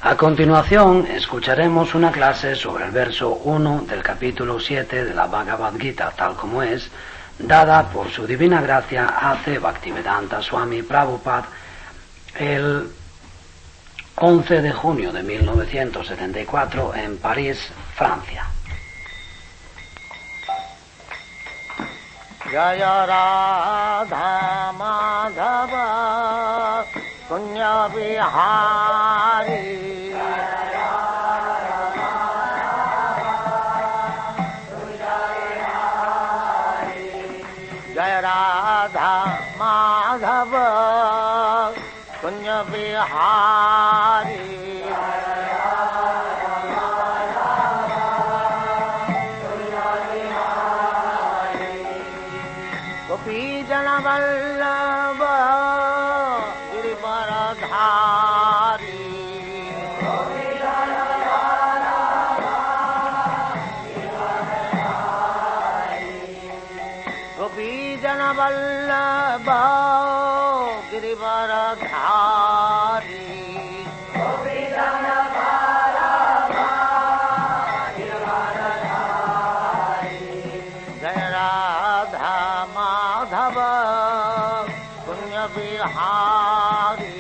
A continuación, escucharemos una clase sobre el verso 1 del capítulo 7 de la Bhagavad Gita, tal como es, dada por su divina gracia A.C. Bhaktivedanta Swami Prabhupada el 11 de junio de 1974 en París, Francia. Jaya Radha Madhava Punya Vihari Jaya Radha Madhava Punya Vihari Gopi Jana Vallabha Girivaradhari Gopi Jana Vallabha Girivaradhari Jaya Radha Madhava Punya Vihari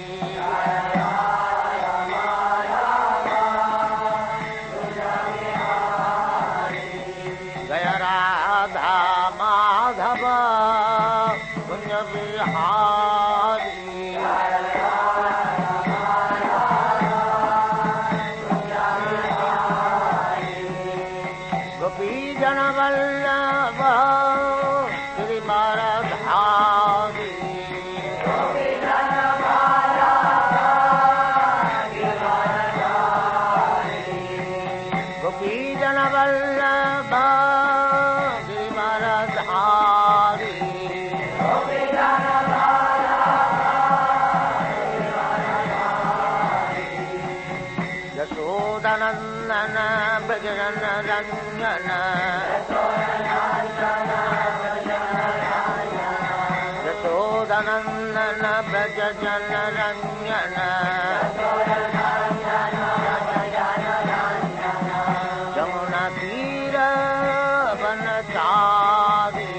Jaya Radha Madhava Punya Vihari Gopi Jana Vallabha Girivaradhari Gopi Jana Vallabha Girivaradhari Yashodanandana Brajana Ranjana Yashodanandana Brajana Ranjana Jamuna Tira Vanachari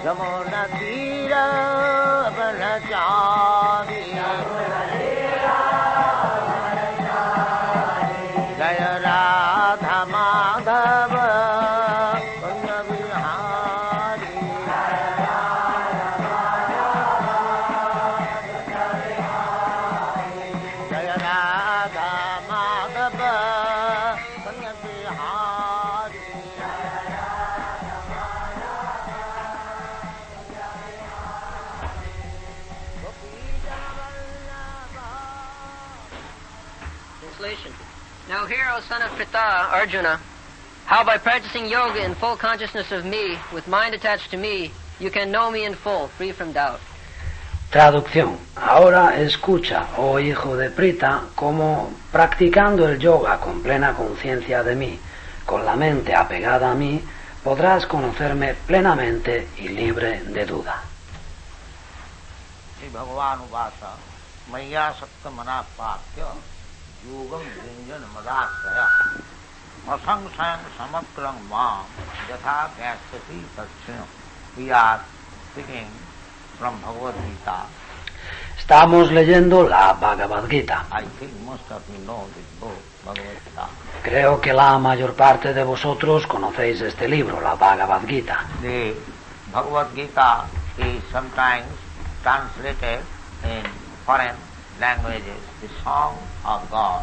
Jamuna Tira Vanachari Jaya Radha Madhava Punya Vihari Jaya Radha Madhava Punya Vihari Translation. Now hear, O son of Pritha, Arjuna, how by practicing yoga in full consciousness of me, with mind attached to me, you can know me in full, free from doubt. Traducción. Ahora escucha, oh hijo de Prita, cómo practicando el yoga con plena conciencia de mí, con la mente apegada a mí, podrás conocerme plenamente y libre de duda. Sri Bhagavan Uvasa Maya Sakta Manapatya Yogam Jinjan Madasaya Masangsayan Samakram Mam Yatha Vyasati Tatsyam. We are speaking from Bhagavad Gita. Estamos leyendo la Bhagavad Gita. I think most of you know this book, Bhagavad Gita. Creo que la mayor parte de vosotros conocéis este libro, la Bhagavad Gita. The Bhagavad Gita is sometimes translated in foreign languages, the song of God.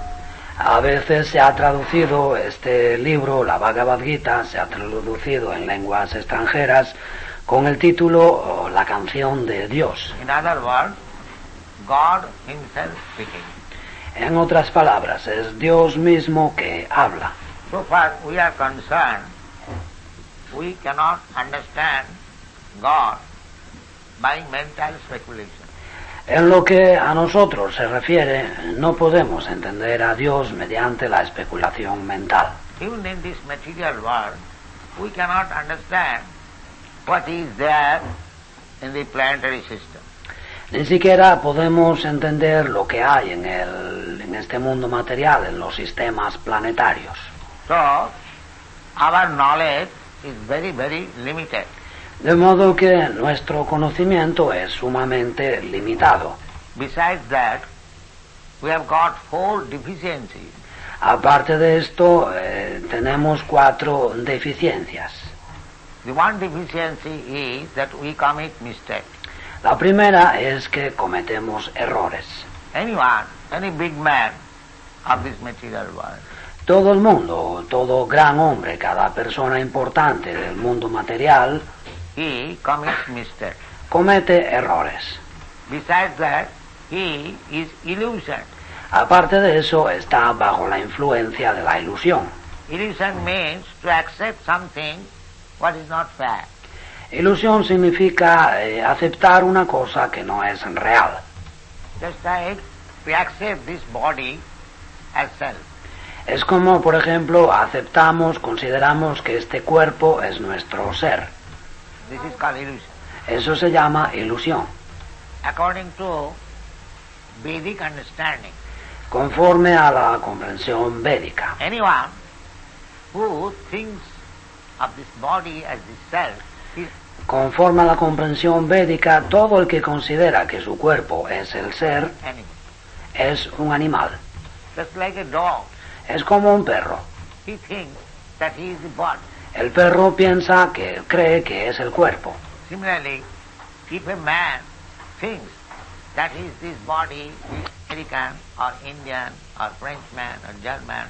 A veces se ha traducido este libro, la Bhagavad Gita, se ha traducido en lenguas extranjeras con el título La canción de Dios. In other words, God Himself speaking. En otras palabras, es Dios mismo que habla. So far we are concerned, we cannot understand God by mental speculation. En lo que a nosotros se refiere, no podemos entender a Dios mediante la especulación mental. Even in this material world, we cannot understand what is there in the planetary system. Ni siquiera podemos entender lo que hay en este mundo material, en los sistemas planetarios. So, our knowledge is very, very limited. De modo que nuestro conocimiento es sumamente limitado. Besides that, we have got 4 deficiencies. Aparte de esto, tenemos 4 deficiencias. The one deficiency is that we commit mistakes. La primera es que cometemos errores. Anyone, any big man of this material world, Todo el mundo, todo gran hombre, cada persona importante del mundo material, he commits mistakes. comete errores. Besides that, he is illusion. Aparte de eso, está bajo la influencia de la ilusión. Illusion means to accept something what is not fact. Ilusión significa aceptar una cosa que no es real. Just like we accept this body as self. Es como, por ejemplo, consideramos que este cuerpo es nuestro ser. This is called illusion. Eso se llama ilusión. According to Vedic understanding, Conforme a la comprensión védica, anyone who thinks of this body as the self is conforme a la comprensión védica, todo el que considera que su cuerpo es el ser animal. es un animal. Just like a dog, Es como un perro. he thinks that he is the body. El perro cree que es el cuerpo. Similarly, if a man thinks that he is this body, he is American or Indian or Frenchman or German,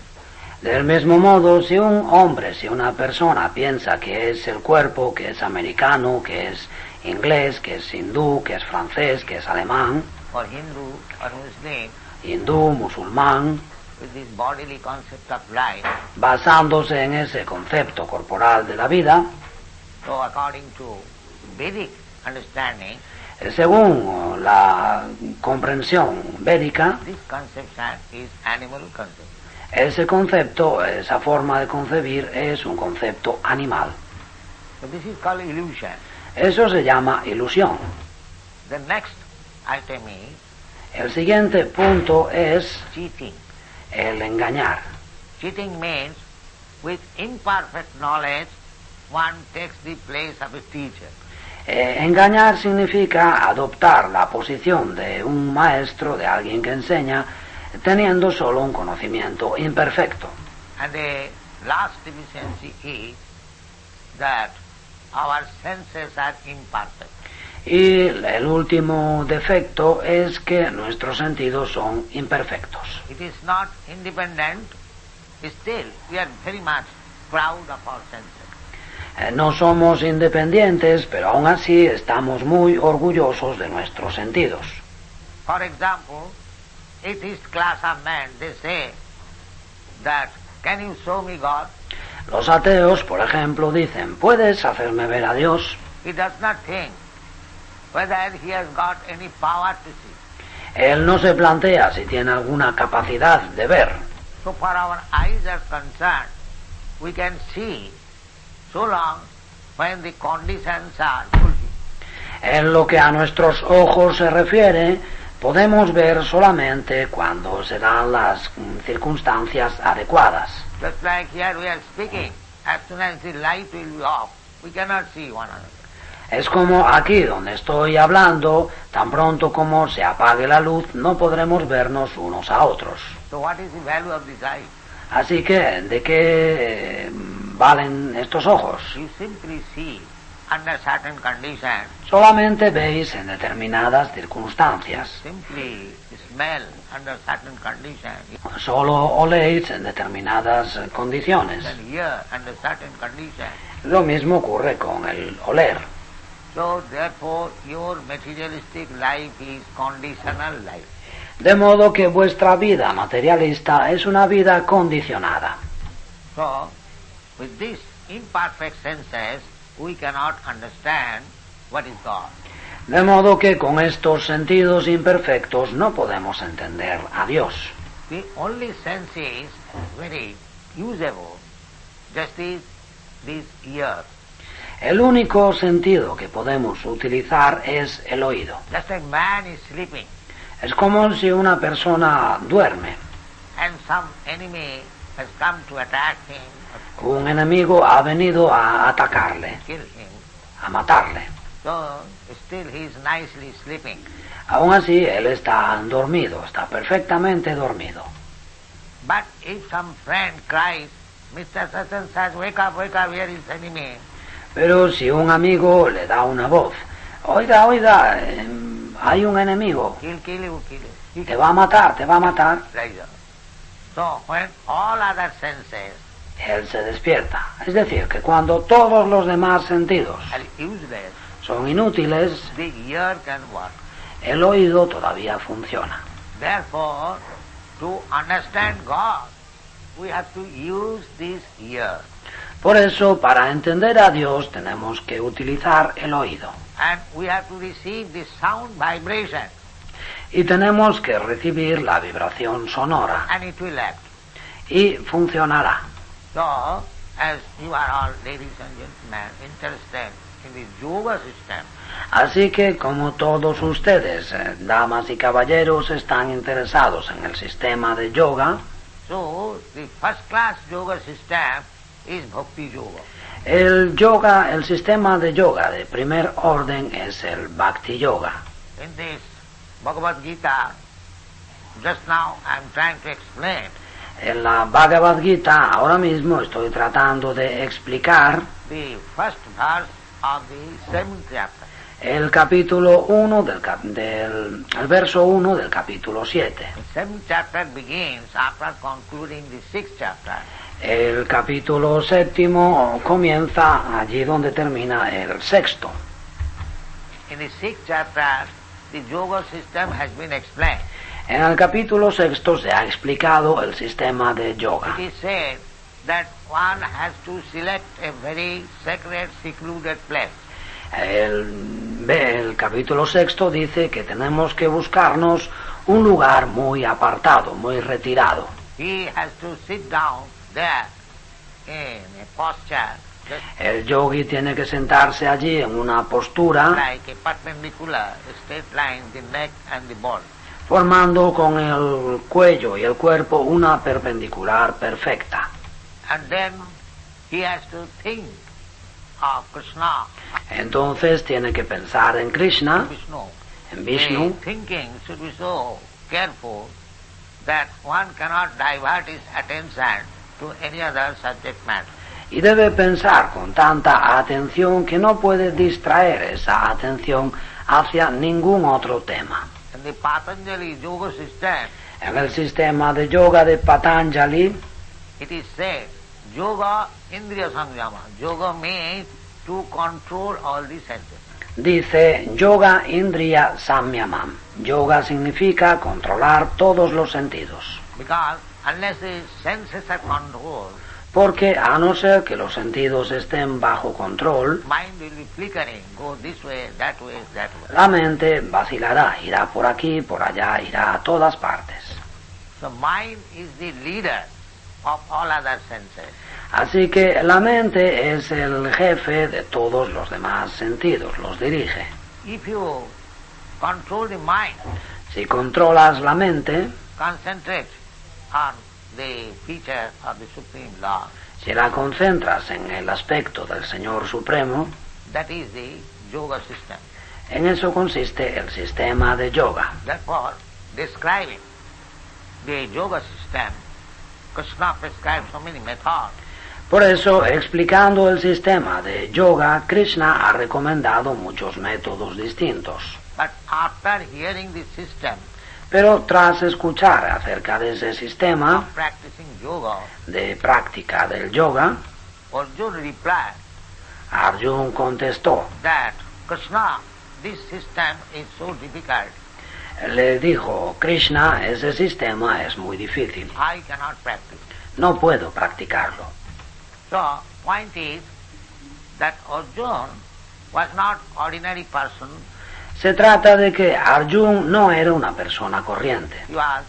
Del mismo modo, si una persona piensa que es el cuerpo, que es americano, que es inglés, que es hindú, que es francés, que es alemán, or Hindu or Muslim, hindú, musulmán, with this bodily concept of life, basándose en ese concepto corporal de la vida, so according to Vedic understanding, según la comprensión védica, this conception is animal concept. ese concepto, esa forma de concebir, es un concepto animal. So this is called illusion. Eso se llama ilusión. The next item is El siguiente punto es cheating. el engañar. Cheating means with imperfect knowledge one takes the place of a teacher. Engañar significa adoptar la posición de un maestro, de alguien que enseña, teniendo solo un conocimiento imperfecto. And the last deficiency is that our senses are imperfect. Y el último defecto es que nuestros sentidos son imperfectos. It is not independent. Still, we are very much proud of our senses. No somos independientes, pero aún así estamos muy orgullosos de nuestros sentidos. For example, atheist class of men, they say that, can you show me God? Los ateos, por ejemplo, dicen, ¿puedes hacerme ver a Dios? He does not think whether he has got any power to see. Él no se plantea si tiene alguna capacidad de ver. So far our eyes are concerned, we can see so long when the conditions are fulfilled. En lo que a nuestros ojos se refiere, podemos ver solamente cuando se dan las circunstancias adecuadas. Just like here we are speaking, as soon as the light will be off, we cannot see one another. Es como aquí donde estoy hablando, tan pronto como se apague la luz, no podremos vernos unos a otros. So what is the value of this eye? Así que, ¿de qué valen estos ojos? You simply see under certain conditions. Solamente veis en determinadas circunstancias. Simply smell under certain conditions. Solo oléis en determinadas condiciones. And hear under certain conditions. Lo mismo ocurre con el oler. So therefore your materialistic life is conditional life. De modo que vuestra vida materialista es una vida condicionada. So with these imperfect senses we cannot understand what is God. De modo que con estos sentidos imperfectos no podemos entender a Dios. The only sense is very usable, just is this ear. El único sentido que podemos utilizar es el oído. Just like man is sleeping Es como si una persona duerme. and some enemy has come to attack him or Un enemigo ha venido a atacarle, kill him. a matarle. So still he is nicely sleeping. Aún así, él está dormido, está perfectamente dormido. But if some friend cries, Mr. Such and such, wake up, here is enemy. Pero si un amigo le da una voz, oiga, oiga, hay un enemigo, He'll kill you, He te va a matar, te va a matar, like that. So when all other senses él se despierta. Es decir, que cuando todos los demás sentidos are useless, son inútiles, the ear can work. el oído todavía funciona. Therefore, to understand God, we have to use this ear. Por eso, para entender a Dios, tenemos que utilizar el oído. And we have to receive the sound vibration, Y tenemos que recibir la vibración sonora. and it will act. Y funcionará. So, as you are all, ladies and gentlemen, interested in the yoga system, Así que, como todos ustedes, damas y caballeros, están interesados en el sistema de yoga, so the first class yoga system is Bhakti Yoga. el sistema de yoga de primer orden es el Bhakti Yoga. In this Bhagavad Gita, just now I am trying to explain En la Bhagavad Gita, ahora mismo estoy tratando de explicar the first verse of the 7th chapter. el capítulo 1 el verso 1 del capítulo 7. The 7th chapter begins after concluding the 6th chapter. El capítulo 7 comienza allí donde termina el 6. In the 6th chapter, the yoga system has been explained. En el capítulo 6 se ha explicado el sistema de yoga. It is said that one has to select a very sacred, secluded place. El capítulo 6 dice que tenemos que buscarnos un lugar muy apartado, muy retirado. He has to sit down there in a posture just El yogi tiene que sentarse allí en una postura like a perpendicular straight line, the neck and the body. formando con el cuello y el cuerpo una perpendicular perfecta. And then he has to think of Krishna, Entonces tiene que pensar en Krishna, Vishnu. en Vishnu, The thinking should be so careful that one cannot divert his attention to any other subject matter. y debe pensar con tanta atención que no puede distraer esa atención hacia ningún otro tema. In the Patanjali yoga system, En el sistema de yoga de Patanjali, it is said, yoga indriya samyama. Yoga means to control all the senses. dice yoga indriya samyamam. Yoga significa controlar todos los sentidos. Because unless the senses are controlled, Porque a no ser que los sentidos estén bajo control, mind will be flickering, go this way, that way, that way. la mente vacilará, irá por aquí, por allá, irá a todas partes. So mind is the leader of all other senses. Así que la mente es el jefe de todos los demás sentidos, los dirige. If you control the mind, Si controlas la mente, concentrate on the feature of the Supreme Lord, si la concentras en el aspecto del Señor Supremo, that is the yoga system. en eso consiste el sistema de yoga. Therefore, describing the yoga system, Krishna prescribed so many methods. Por eso, explicando el sistema de yoga, Krishna ha recomendado muchos métodos distintos. But after hearing the system Pero tras escuchar acerca de ese sistema of practicing yoga, de práctica del yoga, Arjuna replied Arjuna contestó, that Krishna, this system is so difficult, le dijo, Krishna, ese sistema es muy difícil, I cannot practice. no puedo practicarlo. So, point is that Arjuna was not ordinary person, Se trata de que Arjuna no era una persona corriente, he was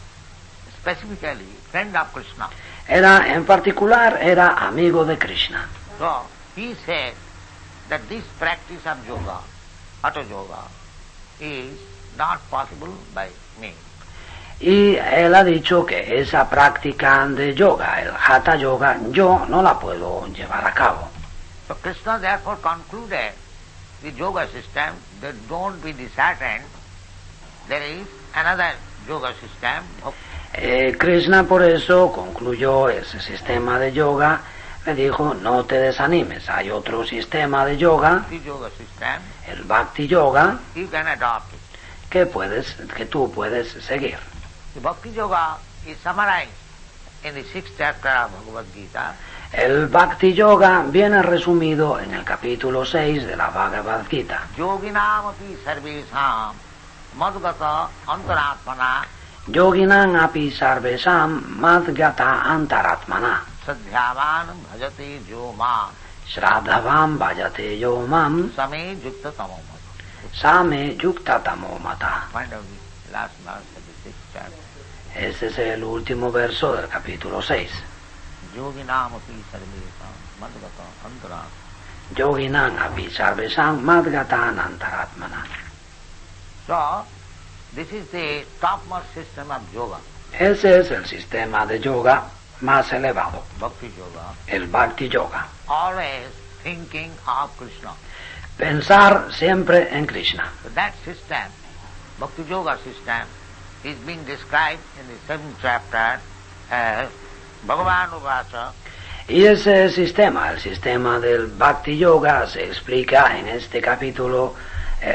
specifically friend of Krishna. en particular era amigo de Krishna. So, he said that this practice of yoga, Hatha yoga, is not possible by me. Y él ha dicho que esa práctica de yoga, el Hatha yoga, yo no la puedo llevar a cabo. So Krishna therefore concluded the yoga system that don't be disheartened. There is another yoga system. Krishna por eso concluyó ese sistema de yoga, le dijo, no te desanimes, hay otro sistema de yoga, The yoga system, el Bhakti yoga, you can adopt it. que tú puedes seguir. The Bhakti yoga is summarized in the 6th chapter of Bhagavad Gita. El Bhakti yoga viene resumido en el capítulo 6 de la Bhagavad Gita. Yoginam api sarvesam madgata antaratmana Yoginam api sarvesam madgata antaratmana sadhyavan bhajate jo mam shraddhavam bhajate yo mam same yukta tamamata. same yukta tamo mata. Find out the last verse of the 6th chapter. Ese es el último verso del capítulo 6. Yoginam api sarvesam madgata antaratmana. Yoginam api sarvesam madgata antaratmana. So, this is the topmost system of yoga, Ese es el sistema de yoga más elevado, Bhakti yoga, el Bhakti yoga. always thinking of Krishna. Pensar siempre en Krishna. So that system, Bhakti yoga system, is being described in the 7th chapter as Bhagavan Uvacha, Y ese sistema, el sistema del Bhakti yoga, se explica en este capítulo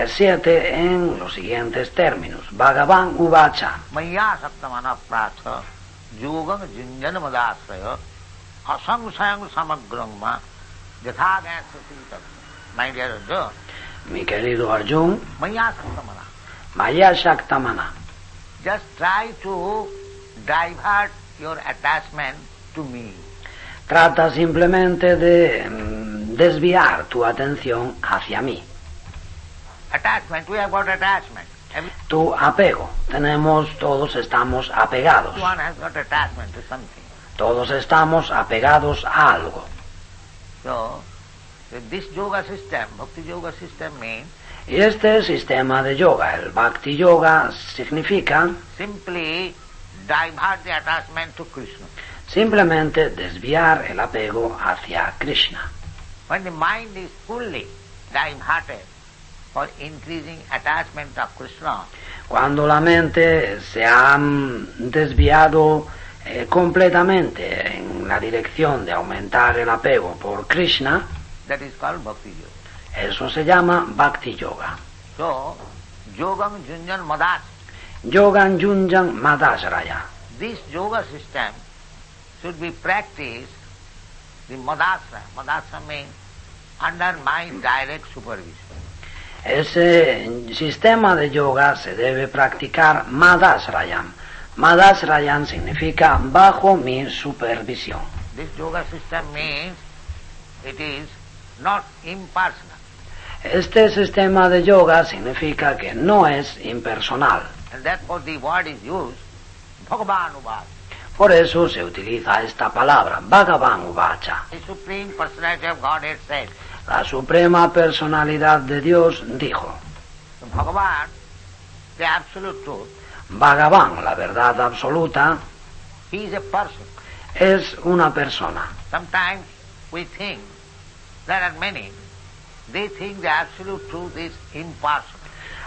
7 en los siguientes términos. Bhagavan Uvacha. Maya Saktamana Pratha, Yogam Jinjana Madasraya, Asamsayam Samagrangma, Yathagan Sasitam. My dear Arjuna, Mi querido Arjun, Maya Saktamana. Maya Shaktamana. Just try to divert your attachment to me. Trata simplemente de desviar tu atención hacia mí. Attachment, we have got attachment. Tu apego. Todos estamos apegados. Everyone has got attachment to something. Todos estamos apegados a algo. So, this yoga system, Bhakti yoga system means Y este sistema de yoga, el Bhakti yoga, significa simply divert the attachment to Krishna. simplemente desviar el apego hacia Krishna. When the mind is fully diverted for increasing attachment of Krishna, Cuando la mente se ha desviado completamente en la dirección de aumentar el apego por Krishna, that is called Bhakti yoga. eso se llama Bhakti yoga. So, Yogam Junjan Madas, Yogan Yunjan Madasraya. this yoga system should be practiced, the Madasra. Madasra means under my direct supervision. Ese sistema de yoga se debe practicar Madasrayam. Madasrayam significa bajo mi supervisión. This yoga system means it is not impersonal. Este sistema de yoga significa que no es impersonal. And therefore the word is used, Bhagavan Uvacha. Por eso se utiliza esta palabra, Bhagavan Uvacha. The Supreme Personality of Godhead said, La suprema personalidad de Dios dijo, Bhagavan, the absolute truth, Bhagavan, la verdad absoluta, he is a person. es una persona. Sometimes we think, there are many, they think the absolute truth is impersonal.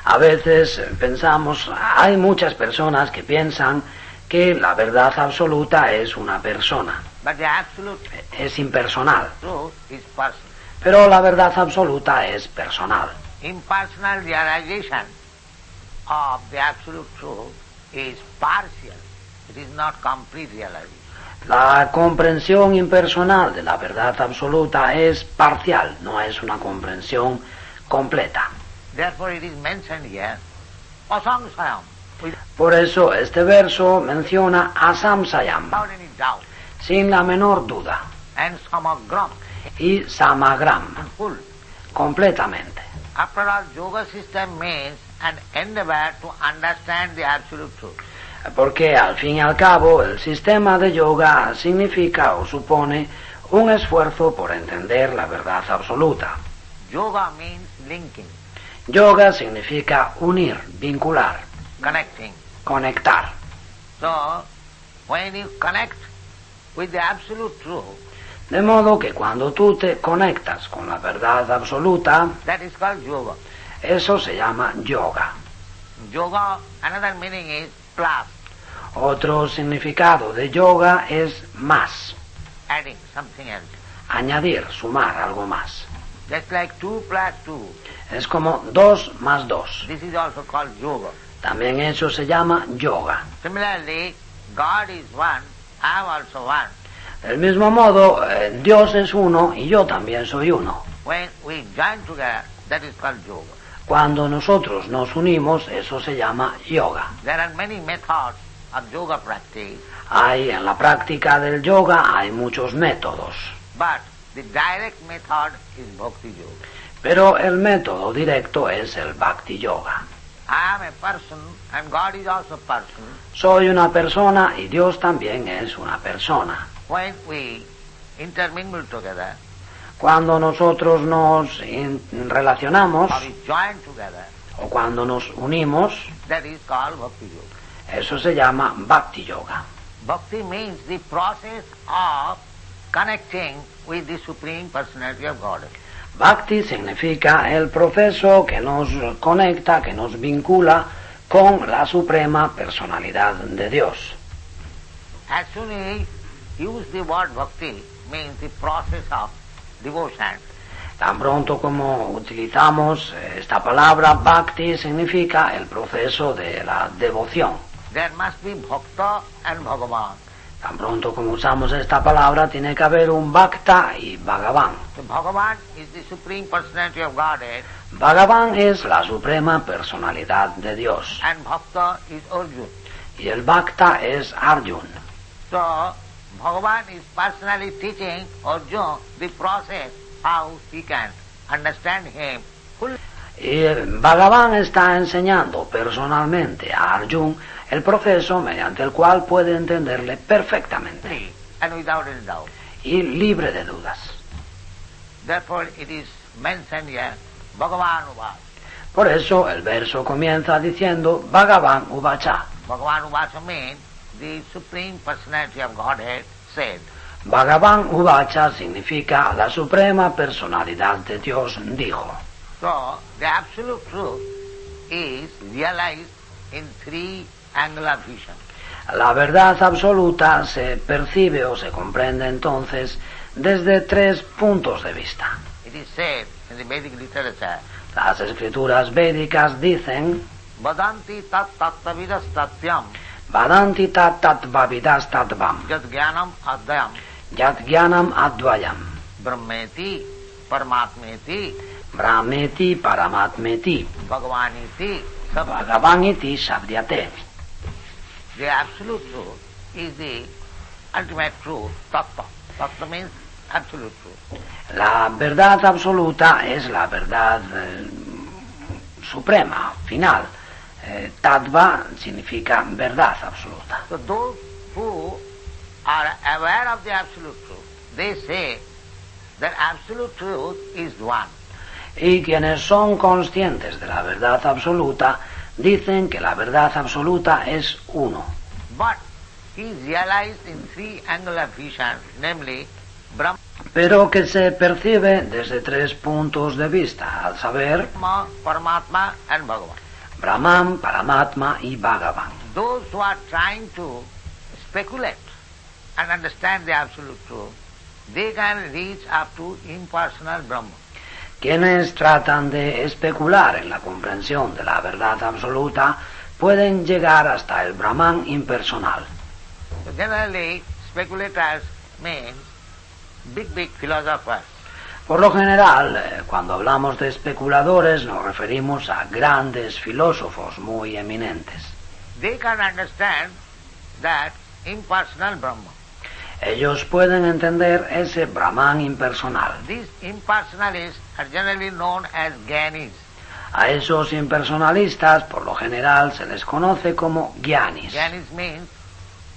A veces pensamos, hay muchas personas que piensan que la verdad absoluta es una persona, But the absolute es impersonal, truth is personal. pero la verdad absoluta es personal. Impersonal realization of the absolute truth is partial. It is not complete realization. La comprensión impersonal de la verdad absoluta es parcial, no es una comprensión completa. Therefore it is mentioned here, asangsayam, Por eso este verso menciona a Samsayam, without any doubt, sin la menor duda, and samagram, y Samagram, in full. completamente. After all, yoga system means an endeavor to understand the absolute truth. Porque al fin y al cabo el sistema de yoga significa o supone un esfuerzo por entender la verdad absoluta. Yoga means linking, Yoga significa unir, vincular, connecting. conectar. So, when you connect with the absolute truth, De modo que cuando tú te conectas con la verdad absoluta, that is called yoga. eso se llama yoga. Yoga, another meaning is plus, Otro significado de yoga es más, adding something else. añadir, sumar algo más. Just like 2 plus 2. Es como 2 más 2. This is also called yoga. También eso se llama yoga. Similarly, God is one, I am also one. Del mismo modo, Dios es uno y yo también soy uno. When we join together, that is called yoga. Cuando nosotros nos unimos, eso se llama yoga. There are many methods of yoga practice, En la práctica del yoga hay muchos métodos, but the direct method is bhakti yoga. pero el método directo es el bhakti yoga. I am a person and God is also a person. Soy una persona y Dios también es una persona. When we intermingle together, Cuando nosotros nos relacionamos or we join together, o cuando nos unimos, that is called bhakti yoga. eso se llama bhakti yoga. Bhakti means the process of connecting with the Supreme Personality of Godhead. Bhakti significa el proceso que nos conecta, que nos vincula con la suprema personalidad de Dios. As soon as you use the word bhakti, means the process of devotion. Tan pronto como utilizamos esta palabra, bhakti significa el proceso de la devoción. There must be bhakta and Bhagavan. Tan pronto como usamos esta palabra, tiene que haber un bhakta y bhagavan. So Bhagavan is the Supreme Personality of Godhead Bhagavan es la suprema personalidad de Dios and bhakta is Arjuna. y el bhakta es Arjun. So Bhagavan is personally teaching Arjuna the process how he can understand him fully. Y Bhagavan está enseñando personalmente a Arjun el proceso mediante el cual puede entenderle perfectamente And without any doubt. y libre de dudas. Therefore it is mentioned here, Bhagavan Uvacha. Por eso el verso comienza diciendo Bhagavan Uvacha. Bhagavan Uvacha means the Supreme Personality of Godhead said. Bhagavan Uvacha significa la suprema personalidad de Dios dijo. So the absolute truth is realized in 3 angular vision. La verdad absoluta se percibe o se comprende entonces desde 3 puntos de vista. It is said in the Vedic literature, Las escrituras védicas dicen Vadanti tat tattavidas tatyam Vadanti tat tatvavidas tatvam jat jnanam adhyam Yat Jnanam Advayam brahmeti paramatmeti Brahmeti Paramatmeti bhagavaniti sab. Bhagavaniti Sabdyate. The absolute truth is the ultimate truth, tattva. Tattva means absolute truth. La verdad absoluta es la verdad suprema, final. Tattva significa verdad absoluta. So those who are aware of the absolute truth, they say that absolute truth is one. Y quienes son conscientes de la verdad absoluta dicen que la verdad absoluta es uno. But he is realized in 3 angular vision, namely Brahma, Pero que se percibe desde 3 puntos de vista, al saber Paramatma and Bhagavan. Brahman, Paramatma y Bhagavan. Those who are trying to speculate and understand the absolute truth, they can reach up to impersonal Brahma. Quienes tratan de especular en la comprensión de la verdad absoluta pueden llegar hasta el Brahman impersonal. So generally, speculators means big philosophers. Por lo general, cuando hablamos de especuladores nos referimos a grandes filósofos muy eminentes. They can understand that impersonal Brahma. Ellos pueden entender ese Brahman impersonal. These impersonalists are generally known as Gyanis. A esos impersonalistas, por lo general, se les conoce como Gyanis. Gyanis means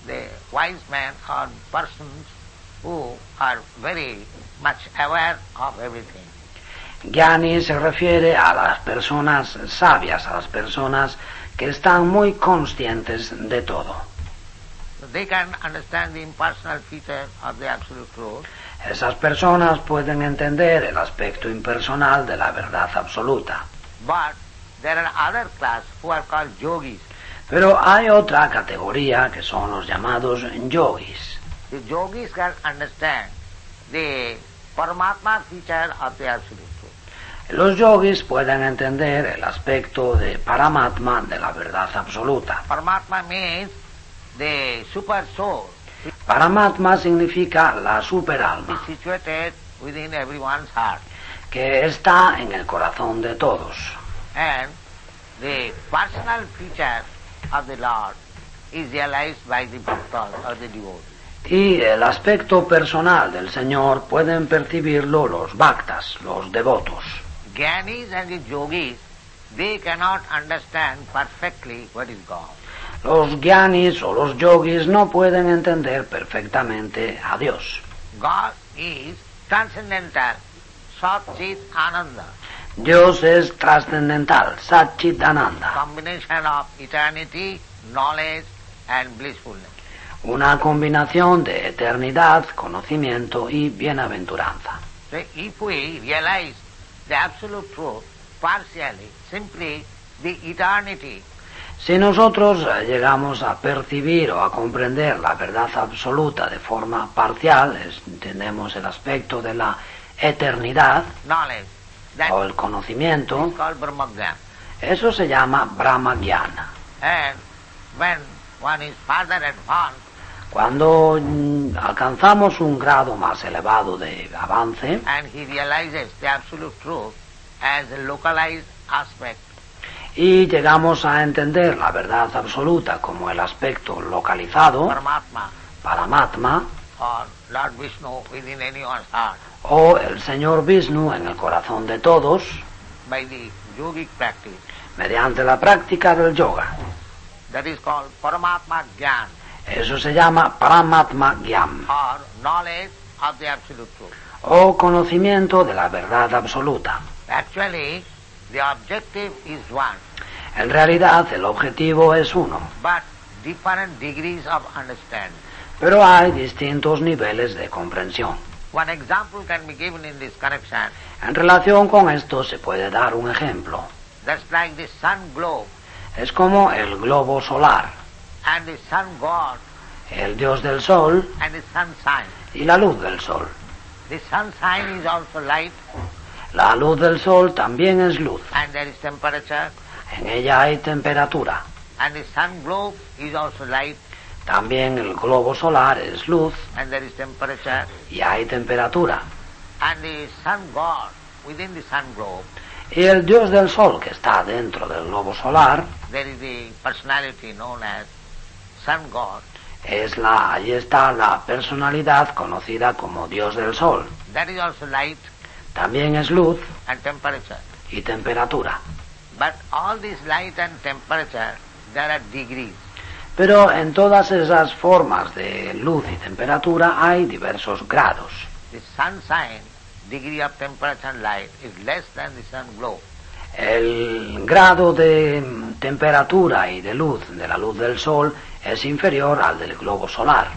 the wise men or persons who are very much aware of everything. Jnani se refiere a las personas sabias, a las personas que están muy conscientes de todo. They can understand the impersonal feature of the absolute truth. Esas personas pueden entender el aspecto impersonal de la verdad absoluta. But there are other class who are called yogis. Pero hay otra categoría que son los llamados yogis. The yogis can understand the Paramatma feature of the absolute truth. Los yogis pueden entender el aspecto de Paramatma, de la verdad absoluta. Paramatma means the super soul. Paramatma significa la superalma, Is situated within everyone's heart. que está en el corazón de todos. And the personal feature of the Lord is realized by the bhaktas or the devotees. Y el aspecto personal del Señor pueden percibirlo los bhaktas, los devotos. Jnanis and the yogis, they cannot understand perfectly what is God. Los jnanis o los yogis no pueden entender perfectamente a Dios. God is transcendental, Sat Chit Ananda, Dios es trascendental, Satchit Ananda, combination of eternity, knowledge and blissfulness. una combinación de eternidad, conocimiento y bienaventuranza. So if we realize the absolute truth partially, simply the eternity, Si nosotros llegamos a percibir o a comprender la verdad absoluta de forma parcial, entendemos el aspecto de la eternidad knowledge, that o el conocimiento, is called Brahmagyan. eso se llama Brahmagyana. And when one is further advanced, Cuando alcanzamos un grado más elevado de avance and he realizes the absolute truth as a localized aspect, y llegamos a entender la verdad absoluta como el aspecto localizado, Paramatma, Paramatma, or Lord Vishnu within anyone's heart, o el Señor Vishnu en el corazón de todos, by the yogic practice, mediante la práctica del yoga. that is called Paramatma Gyan, Eso se llama Paramatma Gyam, or knowledge of the absolute truth. o conocimiento de la verdad absoluta. Actually, the objective is one, En realidad, el objetivo es uno, but different degrees of understanding. pero hay distintos niveles de comprensión. One example can be given in this connection. En relación con esto se puede dar un ejemplo. That's like the sun globe Es como el globo solar, and the sun god el dios del sol and the sun sign. y la luz del sol. The sun sign is also light, La luz del sol también es luz. and there is temperature, En ella hay temperatura. and the sun globe is also light, También el globo solar es luz and there is temperature, y hay temperatura. and the sun god within the sun globe, Y el dios del sol que está dentro del globo solar there is the personality known as sun god. allí está la personalidad conocida como dios del sol. That is also light También es luz and temperature. y temperatura. But all this light and temperature, there are degrees. Pero en todas esas formas de luz y temperatura hay diversos grados. The sun sign, degree of temperature and light, is less than the sun globe. El grado de temperatura y de luz de la luz del sol es inferior al del globo solar.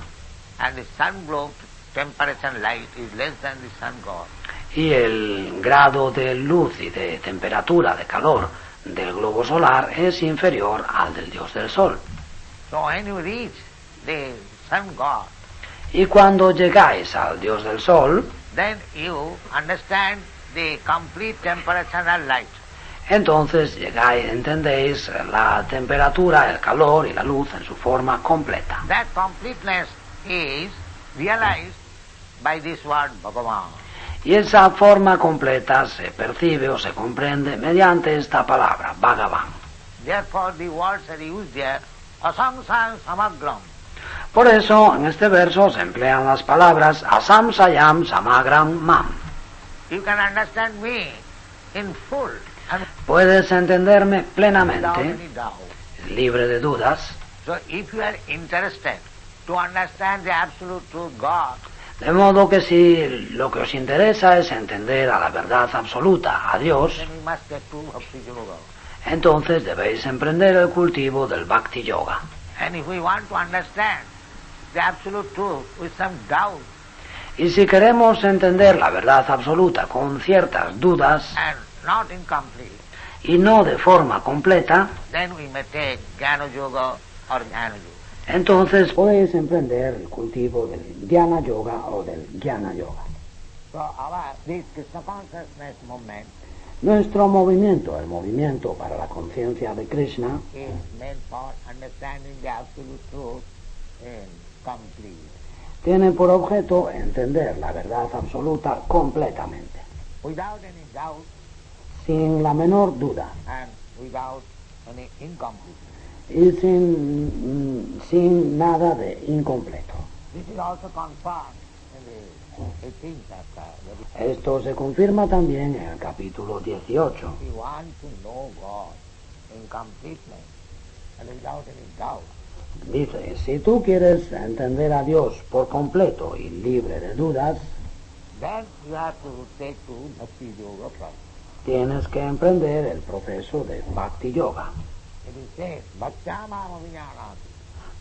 And the sun globe temperature and light is less than the sun god. Y el grado de luz y de temperatura, de calor del globo solar es inferior al del dios del sol. So when you reach the sun god, Y cuando llegáis al dios del sol, then you understand the complete temperature and light. entonces entendéis la temperatura, el calor y la luz en su forma completa. That completeness is realized by this word Bhagavan. Y esa forma completa se percibe o se comprende mediante esta palabra, Bhagavan. Therefore the words are used there, asamsam samagram. Por eso, en este verso se emplean las palabras asam sayam samagram mam. You can understand me in full and Puedes entenderme without plenamente, any doubt. libre de dudas. So if you are interested to understand the absolute truth God, De modo que si lo que os interesa es entender a la verdad absoluta, a Dios, then we must get to Bhakti Yoga. entonces debéis emprender el cultivo del Bhakti Yoga. And if we want to understand the absolute truth with some doubt Y si queremos entender la verdad absoluta con ciertas dudas and not incomplete, y no de forma completa, then we may take Jnana Yoga or Jnana Yoga. entonces podéis emprender el cultivo del Dhyana Yoga o del Jnana Yoga. So this Krishna consciousness movement Nuestro movimiento, el movimiento para la conciencia de Krishna, is meant for understanding the absolute truth in complete. tiene por objeto entender la verdad absoluta completamente, Without any doubt sin la menor duda and without any incompleteness. y sin nada de incompleto. This is also confirmed in the 18th chapter. Esto se confirma también en el capítulo 18. If you want to know God in completeness and without any doubt, Dice, si tú quieres entender a Dios por completo y libre de dudas, then you have to take to Bhakti Yoga first. tienes que emprender el proceso de Bhakti Yoga. It is said, Bhaktyamam avijanati,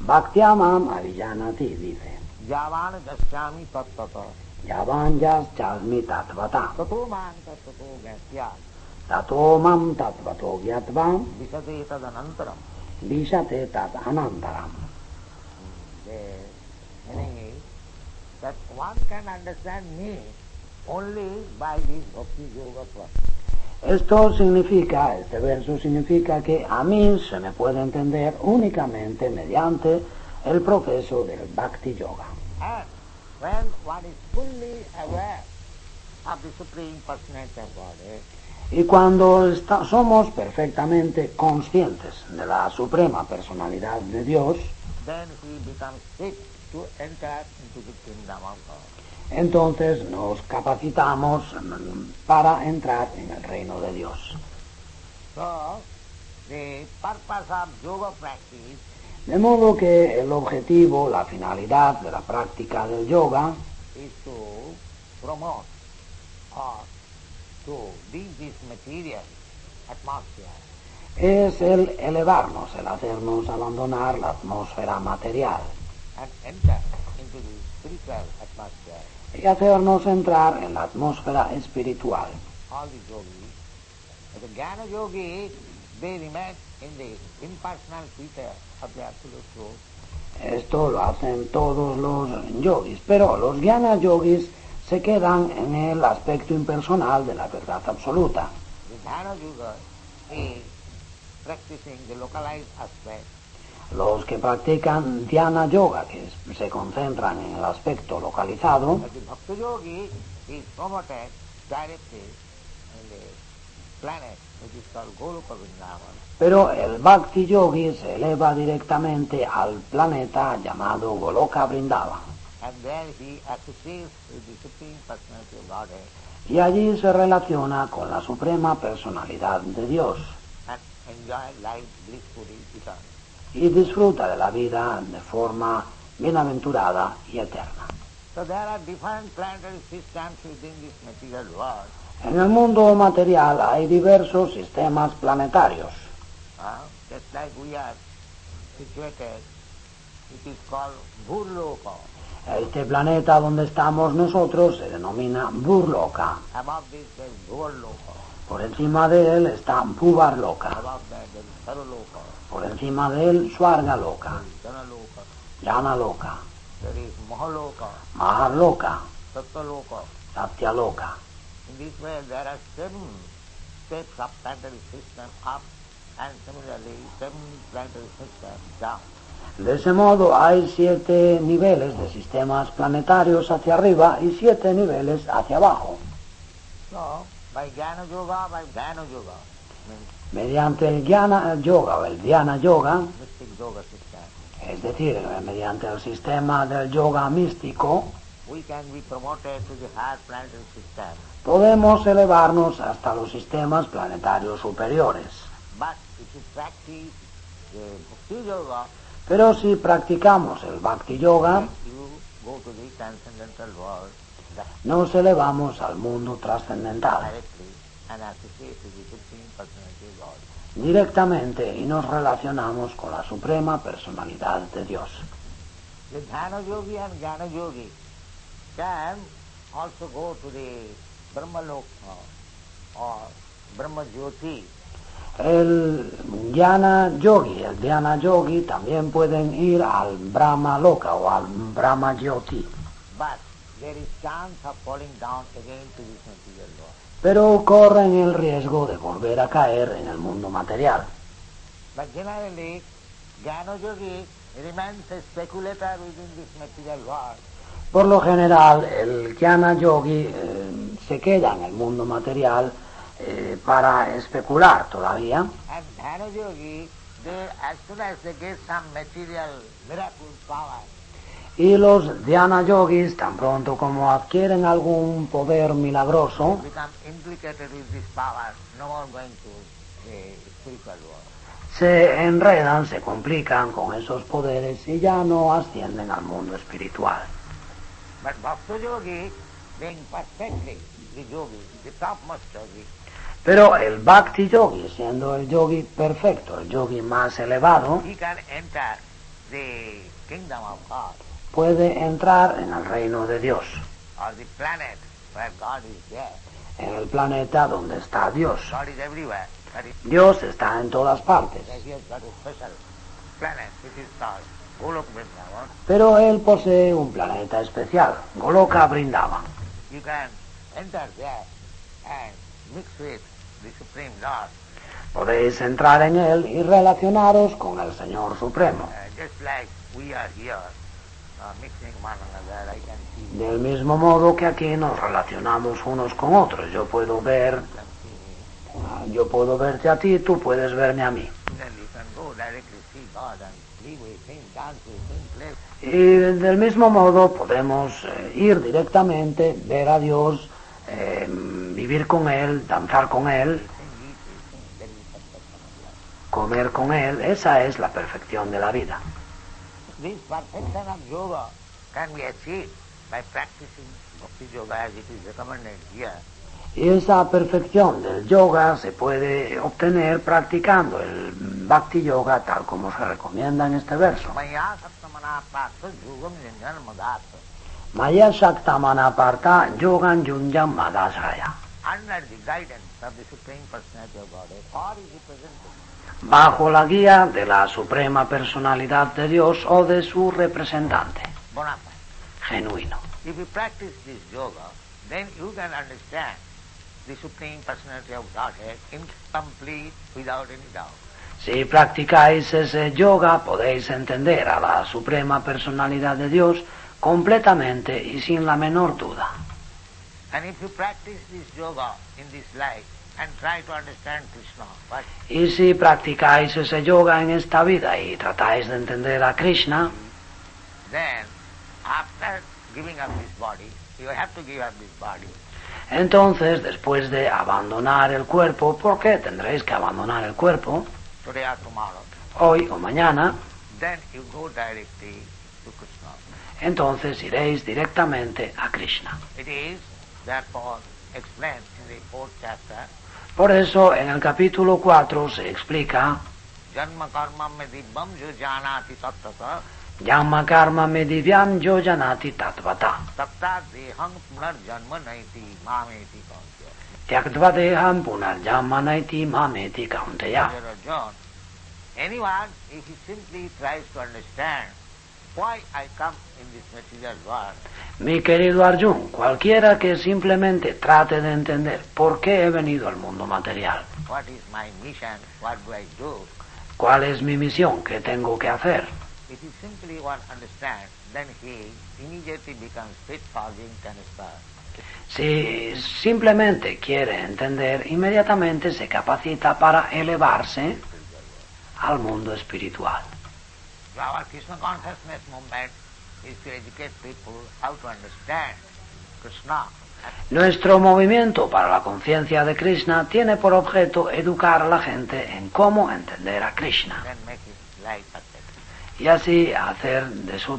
Bhaktyamam avijanati, dice, Javan jasyami tattata, Yavan yas chasmi tatvata, tato man tattato gasyat, tato mam tatvato gyatvam, visate tadanantaram. vishate tat anantaram. The meaning is that one can understand me only by this Bhakti Yoga process. Esto significa, este verso significa que a mí se me puede entender únicamente mediante el proceso del Bhakti Yoga. And when one is fully aware of the Supreme Personality of Godhead, Y cuando somos perfectamente conscientes de la suprema personalidad de Dios, then he becomes fit to enter into the kingdom of God. entonces nos capacitamos para entrar en el reino de Dios. So, the purpose of yoga practice De modo que el objetivo, la finalidad de la práctica del yoga is to promote or to leave this material atmosphere es el elevarnos, el hacernos abandonar la atmósfera material and enter into the spiritual atmosphere. y hacernos entrar en la atmósfera espiritual. All the yogis, the Jnana yogis, they remain in the impersonal feature of the absolute truth. Esto lo hacen todos los yogis, pero los jnana yogis se quedan en el aspecto impersonal de la verdad absoluta. The Jnana yoga is practicing the localized aspect. Los que practican dhyana yoga, que se concentran en el aspecto localizado, But the Bhakti yogi is promoted directly in the planet which is called Goloka Vrindavan. pero el bhakti yogi se eleva directamente al planeta llamado Goloka Vrindavan. And there he associates with the Supreme Personality of Godhead Y allí se relaciona con la suprema personalidad de Dios and enjoy life blissfully eternal. y disfruta de la vida de forma bienaventurada y eterna. So there are different planetary systems within this material world. En el mundo material hay diversos sistemas planetarios. Just like we are situated, it is called Burloka. Este planeta donde estamos nosotros se denomina Burloka. Above this there is Bhuvarloka. Por encima de él está Bhuvarloka. Above that there is Saraloka. Por encima de él Swargaloka, There is Janaloka. Janaloka, There is Mahaloka. Maharloka, Satyaloka. Satyaloka. In this way there are 7 steps of planetary system up and similarly 7 planetary systems down. De ese modo hay 7 niveles de sistemas planetarios hacia arriba y 7 niveles hacia abajo. So, by Jnana Yoga, by Dhyana Yoga, means Mediante el Jnana Yoga o el Dhyana Yoga, mystic yoga system, es decir, mediante el sistema del yoga místico, we can be promoted to the higher planetary system. podemos elevarnos hasta los sistemas planetarios superiores. But if you practice the Bhakti Yoga, Pero si practicamos el Bhakti Yoga, you go to the transcendental world nos elevamos al mundo trascendental directly and associate with the Supreme Personality of God. directamente y nos relacionamos con la suprema personalidad de Dios. The Dhyana Yogi and Jnana Yogi can also go to the Brahmaloka or Brahma Jyoti. El Jnana Yogi, el Dhyana Yogi también pueden ir al Brahma Loka o al Brahma Jyoti, But there is chance of falling down again to this material world. pero corren el riesgo de volver a caer en el mundo material. But generally, Jnana Yogi remains a speculator within this material world. Por lo general, el Jnana Yogi se queda en el mundo material para especular todavía. And Dhyana Yogi, as soon as they get some material miracle power, Y los Dhyana Yogis, tan pronto como adquieren algún poder milagroso, become implicated with this power, no more going to the spiritual world. se enredan, se complican con esos poderes y ya no ascienden al mundo espiritual. But Bhakta Yogi, being perfectly the yogi, the topmost yogi, Pero el Bhakti Yogi, siendo el yogi perfecto, el yogi más elevado, he can enter the kingdom of God puede entrar en el reino de Dios, or the planet where God is there. en el planeta donde está Dios. God is everywhere, but Dios está en todas partes, he has got a special planet which is called Golok Vrindavan. pero él posee un planeta especial, Goloka Vrindavan. You can enter there and mix with the Supreme Lord, Podéis entrar en él y relacionaros con el Señor Supremo. just like we are here, mixing one another. I can see you, Del mismo modo que aquí nos relacionamos unos con otros. Yo puedo verte a ti, tú puedes verme a mí. then you can go directly see God and live with Him, dance with Him, play. Y del mismo modo podemos ir directamente, ver a Dios, vivir con Él, danzar con Él, comer con Él. Esa es la perfección de la vida. This perfection of yoga can be achieved by practicing bhakti yoga as it is recommended here. Y esa perfección del yoga se puede obtener practicando el Bhakti Yoga tal como se recomienda en este verso. Maya saptamana prata yogam janjan madata. Maya Shaktamana Parta Yogan Yunjam Madasaya. Under the guidance of the Supreme Personality of Godhead, or is represented. Bajo la guía de la Suprema Personalidad de Dios o de su representante Bona fide. genuino. If you practice this yoga, then you can understand the Supreme Personality of Godhead incomplete without any doubt. Si practicáis ese yoga, podéis entender a la Suprema Personalidad de Dios completamente y sin la menor duda. And if you practice this yoga in this life and try to understand Krishna, but Y si practicáis ese yoga en esta vida y tratáis de entender a Krishna, then after giving up this body, you have to give up this body. entonces después de abandonar el cuerpo, porque tendréis que abandonar el cuerpo, Today or tomorrow, hoy o mañana, then you go directly to Krishna. entonces iréis directamente a Krishna. It is therefore explained in the 4th chapter, Por eso en el capítulo 4 se explica Janma karma me dibbam jo janati tattata Yama karma me divyam yojanati tatvata tatta deham punar janma naiti mameti kaunteya. Tyaktva deham punarjama naiti mameti kaunteya. Dear Arjuna, anyone, if he simply tries to understand why I come in this material world, Mi querido Arjun, cualquiera que simplemente trate de entender por qué he venido al mundo material, what is my mission, what do I do, cuál es mi misión, qué tengo que hacer, if he simply wants to understand, then he immediately becomes fit for being transferred. si simplemente quiere entender, inmediatamente se capacita para elevarse al mundo espiritual. So our Krishna consciousness movement is to educate people how to understand Krishna. Nuestro movimiento para la conciencia de Krishna tiene por objeto educar a la gente en cómo entender a Krishna Then make his life perfect. y así hacer de su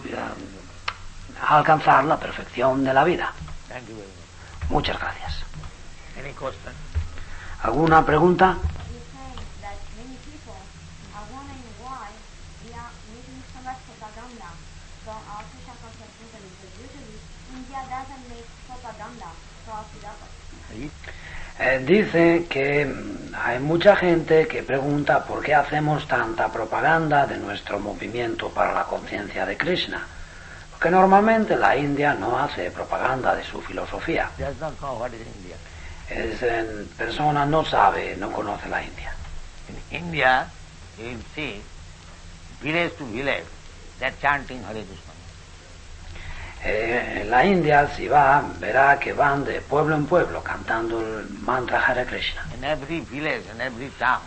a alcanzar la perfección de la vida. Thank you very much. Muchas gracias. Any question? ¿Alguna pregunta? You're saying that many people are wondering why we are making so much propaganda for our Krishna conscious movement, because usually India doesn't make propaganda for our philosophy. Dice que hay mucha gente que pregunta por qué hacemos tanta propaganda de nuestro movimiento para la conciencia de Krishna. Porque normalmente la India no hace propaganda de su filosofía. Does not know what is India. Persona no sabe, no conoce la India. In India, you will see village to village, they are chanting Hare Krishna. En la India, si va, verá que van de pueblo en pueblo cantando el mantra Hare Krishna. In every village, in every town,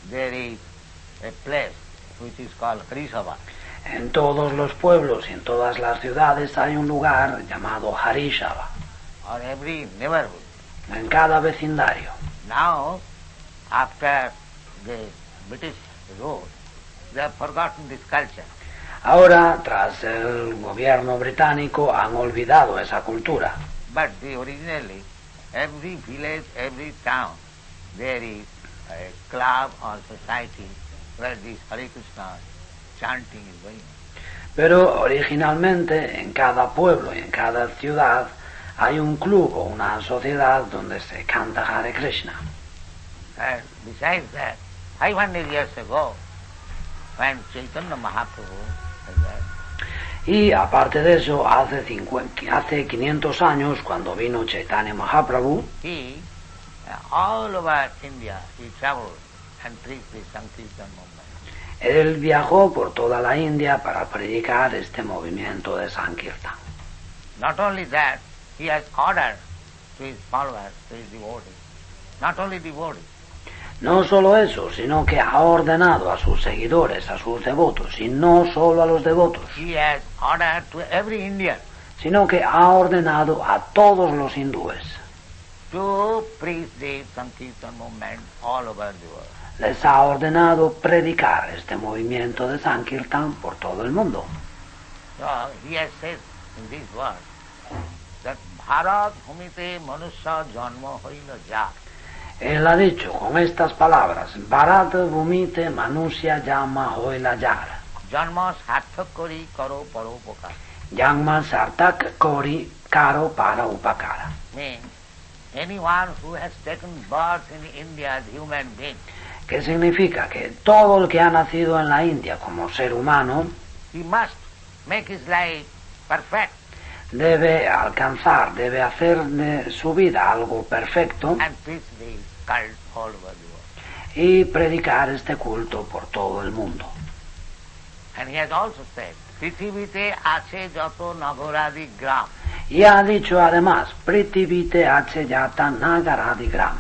there is a place which is called Harisabha. En todos los pueblos y en todas las ciudades hay un lugar llamado Harisabha, Or every neighborhood. en cada vecindario. Now, after the British rule, they have forgotten this culture. Ahora, tras el gobierno británico, han olvidado esa cultura. But originally, every village, every town, there is a club or society where this Hare Krishna chanting is going on. Pero originalmente, en cada pueblo y en cada ciudad, hay un club o una sociedad donde se canta Hare Krishna. And besides that, 500 years ago, when Chaitanya Mahaprabhu was there, Y aparte de eso, hace 500 años, cuando vino Chaitanya Mahaprabhu, he, all over India, he traveled and preached the Sankirtan movement. él viajó por toda la India para predicar este movimiento de Sankirtan. Not only that, he has ordered to his followers, to his devotees, not only devotees, No solo eso, sino que ha ordenado a sus seguidores, a sus devotos, y no solo a los devotos, he has ordered to every Indian sino que ha ordenado a todos los hindúes. to preach the Sankirtan movement all over the world. Les ha ordenado predicar este movimiento de Sankirtan por todo el mundo. So he has said in these words that Bharat Bhumite Manusya Janma Hoila Ja. Él ha dicho con estas palabras, Bharat Bhumite Manusya Yama Hoila Yar, Janma Sarthak Kori Karo Paropakar. Yangma Sartak Kori Karo Para Upakara. Means anyone who has taken birth in India as human being, ¿Qué significa? Que todo el que ha nacido en la India como ser humano he must make his life perfect debe alcanzar, debe hacer de su vida algo perfecto and preach the cult all over the world. y predicar este culto por todo el mundo. And he has also said, Prithivite ache jato nagoradi gram, Y ha dicho además, Prithivite H Yata Nagaradi Gram,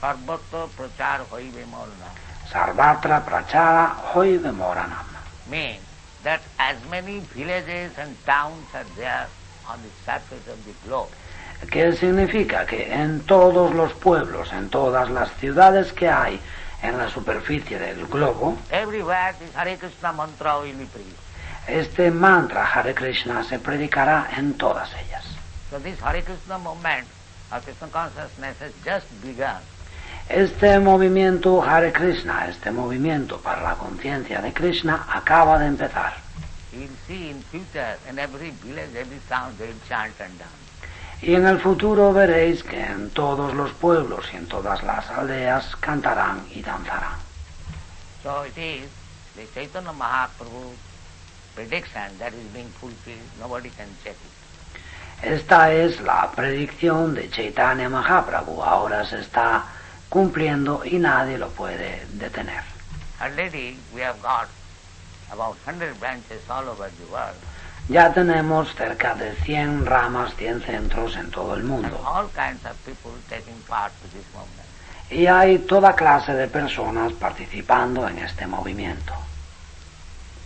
sarvatra prachar hoibe morna. Sarvatra Prachara Hoive Moranam. Means that as many villages and towns are there on the surface of the globe, ¿Qué significa? Que en todos los pueblos, en todas las ciudades que hay en la superficie del globo, everywhere this Hare Krishna mantra will be preached. este mantra Hare Krishna se predicará en todas ellas. So this Hare Krishna movement of Krishna consciousness has just begun. Este movimiento Hare Krishna, este movimiento para la conciencia de Krishna, acaba de empezar. You'll see in future in every village, every town they will chant and dance. Y en el futuro veréis que en todos los pueblos y en todas las aldeas cantarán y danzarán. So it is the Chaitanya Mahaprabhu prediction that is being fulfilled. Nobody can check it. Esta es la predicción de Chaitanya Mahaprabhu. Ahora se está cumpliendo y nadie lo puede detener. Already we have got about 100 branches all over the world. Ya tenemos cerca de 100 ramas, 100 centros en todo el And mundo. all kinds of people taking part to this movement. Y hay toda clase de personas participando en este movimiento.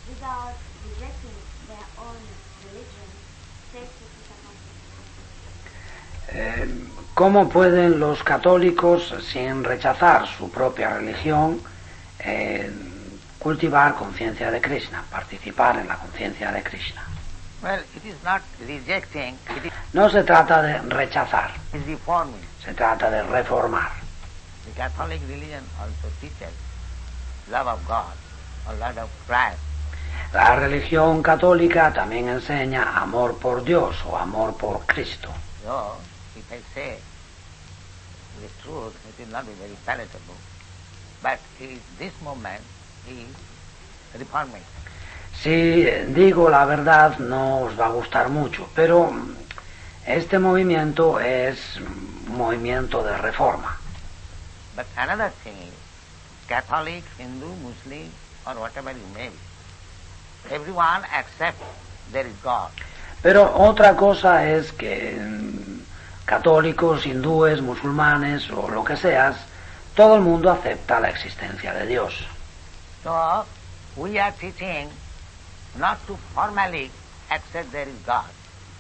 Without rejecting their own religion, take the Krishna consciousness. ¿Cómo pueden los católicos, sin rechazar su propia religión, cultivar conciencia de Krishna, participar en la conciencia de Krishna? Well, it is not rejecting, it No se trata de rechazar, is reforming. se trata de reformar. The Catholic religion also teaches love of God or love of Christ. La religión católica también enseña amor por Dios o amor por Cristo. So, if I say the truth, it will not be very palatable. But this movement is reforming. Si digo la verdad no os va a gustar mucho, pero este movimiento es un movimiento de reforma. But another thing is, Catholic, Hindu, Muslim, or whatever you may be, everyone accepts there is God. Pero otra cosa es que católicos, hindúes, musulmanes o lo que seas, todo el mundo acepta la existencia de Dios. So, we are teaching not to formally accept there is God,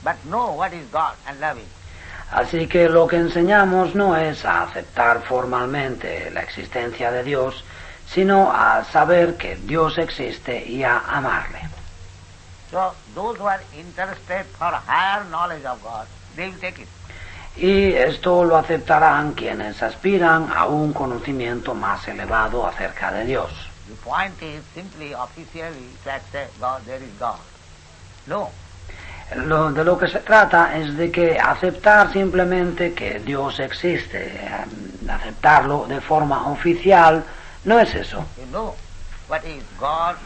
but know what is God and love Him. Así que lo que enseñamos no es a aceptar formalmente la existencia de Dios, sino a saber que Dios existe y a amarle. So, those who are interested for higher knowledge of God, they will take it. Y esto lo aceptarán quienes aspiran a un conocimiento más elevado acerca de Dios. The point is simply officially to accept God, there is God. No. De lo que se trata es de que aceptar simplemente que Dios existe, aceptarlo de forma oficial, no es eso. You know what is God,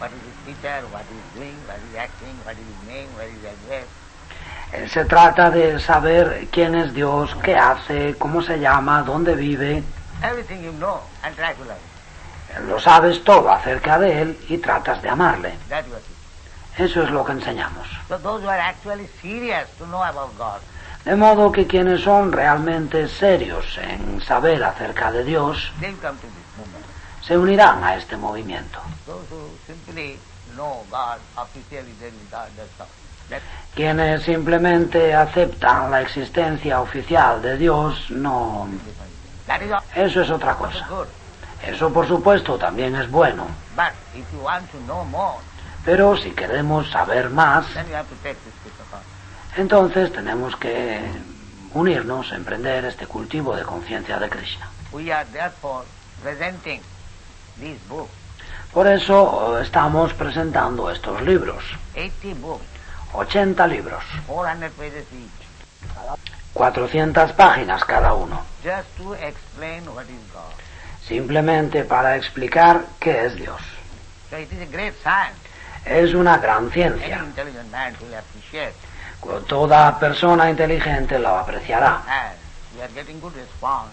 what is His teacher, what is doing, what is acting, what is His name, what is His address. Se trata de saber quién es Dios, qué hace, cómo se llama, dónde vive. Everything you know and try to love. Lo sabes todo acerca de Él y tratas de amarle. That was it. Eso es lo que enseñamos. So those who are actually serious to know about God, De modo que quienes son realmente serios en saber acerca de Dios, they will come to this movement. se unirán a este movimiento. Those who simply know God, officially there is God, that's all. Quienes simplemente aceptan la existencia oficial de Dios, no. That is all. Eso es otra That's cosa. good. Eso, por supuesto, también es bueno. But if you want to know more, Pero si queremos saber más, then you have to take this piece of art. entonces tenemos que unirnos, emprender este cultivo de conciencia de Krishna. We are therefore presenting these books, Por eso estamos presentando estos libros, 80 books, 80 libros, 400 pages each, 400 páginas cada uno, just to explain what is God. simplemente para explicar qué es Dios. So it is a great science. Es una gran Any ciencia. intelligent man will appreciate. Toda persona inteligente lo apreciará. And we are getting good response,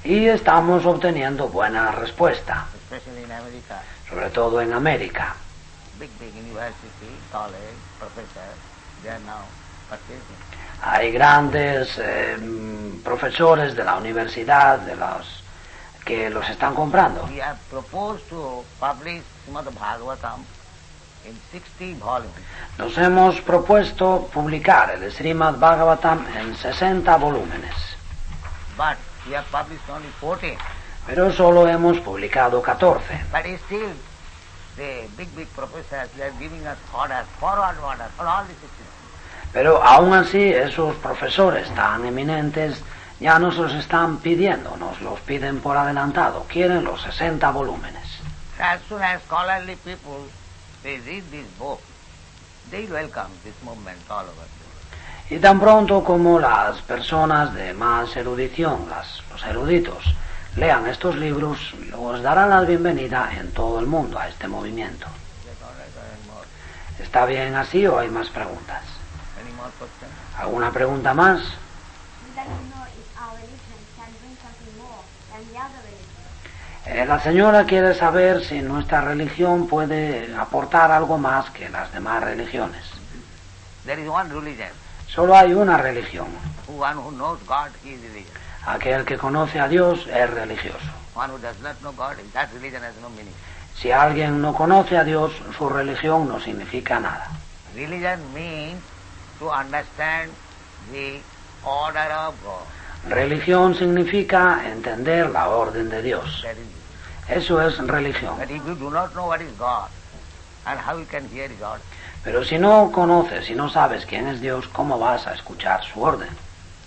Y estamos obteniendo buena respuesta, especially in America. sobre todo en América. Big university, college, professors, they are now purchasing. Hay grandes profesores de la universidad que los están comprando. We have proposed to publish Srimad Bhagavatam in 60 volumes. Nos hemos propuesto publicar el Srimad Bhagavatam en 60 volúmenes, But we have published only 14. pero solo hemos publicado 14. But still, the big professors, they are giving us orders, forward orders, for all the 60. Pero aún así esos profesores tan eminentes ya nos los están pidiendo, nos los piden por adelantado, quieren los 60 volúmenes. As soon as scholarly people, they read this book, they welcome this movement all over. Y tan pronto como las personas de más erudición, los eruditos, lean estos libros, los darán la bienvenida en todo el mundo a este movimiento. That's all right, and more. ¿Está bien así o hay más preguntas? Any more questions? ¿Alguna pregunta más? We'd like to know if our religion can bring something more than the other religions. La señora quiere saber si nuestra religión puede aportar algo más que las demás religiones. There is one religion. Solo hay una religión. One who knows God is religion. Aquel que conoce a Dios es religioso. One who does not know God, that religion has no meaning. Si alguien no conoce a Dios, su religión no significa nada. Religion means to understand the order of God. Religión significa entender la orden de Dios. That is it. Eso es religión. But if you do not know what is God and how you can hear God, Pero si no conoces, si no sabes quién es Dios, ¿cómo vas a escuchar su orden?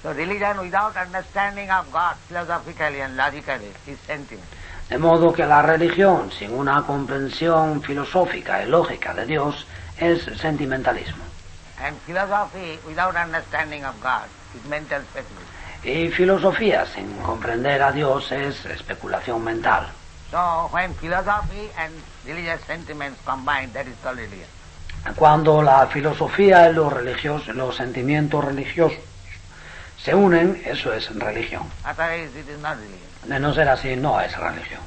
So religion without understanding of God philosophically and logically is sentiment. De modo que la religión, sin una comprensión filosófica y lógica de Dios, es sentimentalismo. And philosophy without understanding of God is mental speculation. Y filosofía sin comprender a Dios es especulación mental. So when philosophy and religious sentiments combine, that is called religion. Cuando la filosofía y los sentimientos religiosos se unen, eso es religión. Otherwise it is not religion. De no ser así, no es religión.